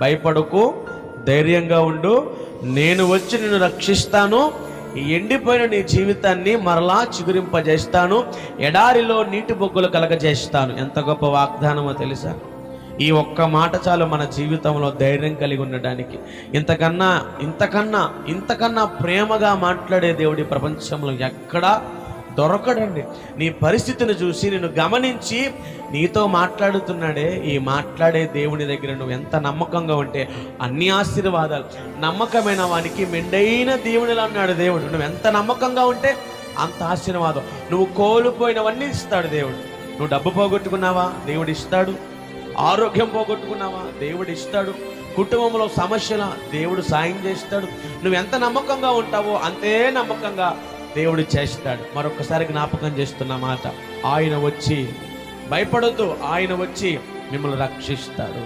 భయపడకు, ధైర్యంగా ఉండు, నేను వచ్చి నిన్ను రక్షిస్తాను, ఈ ఎండిపోయిన నీ జీవితాన్ని మరలా చిగురింపజేస్తాను, ఎడారిలో నీటి బొగ్గులు కలగజేస్తాను. ఎంత గొప్ప వాగ్దానమో తెలుసా? ఈ ఒక్క మాట చాలు మన జీవితంలో ధైర్యం కలిగి ఉండడానికి. ఇంతకన్నా ఇంతకన్నా ఇంతకన్నా ప్రేమగా మాట్లాడే దేవుడి ప్రపంచంలో ఎక్కడా దొరకడండి. నీ పరిస్థితిని చూసి నిన్ను గమనించి నీతో మాట్లాడుతున్నాడే, ఈ మాట్లాడే దేవుని దగ్గర నువ్వు ఎంత నమ్మకంగా ఉంటే అన్ని ఆశీర్వాదాలు. నమ్మకమైన వానికి మెండైన దేవునిలా అన్నాడు దేవుడు. నువ్వు ఎంత నమ్మకంగా ఉంటే అంత ఆశీర్వాదం. నువ్వు కోల్పోయినవన్నీ ఇస్తాడు దేవుడు. నువ్వు డబ్బు పోగొట్టుకున్నావా, దేవుడు ఇస్తాడు. ఆరోగ్యం పోగొట్టుకున్నావా, దేవుడు ఇస్తాడు. కుటుంబంలో సమస్యల, దేవుడు సాయం చేస్తాడు. నువ్వు ఎంత నమ్మకంగా ఉంటావో అంతే నమ్మకంగా దేవుడు చేస్తాడు. మరొకసారి జ్ఞాపకం చేస్తున్న మాట, ఆయన వచ్చి, భయపడొద్దు, ఆయన వచ్చి మిమ్మల్ని రక్షిస్తాడు.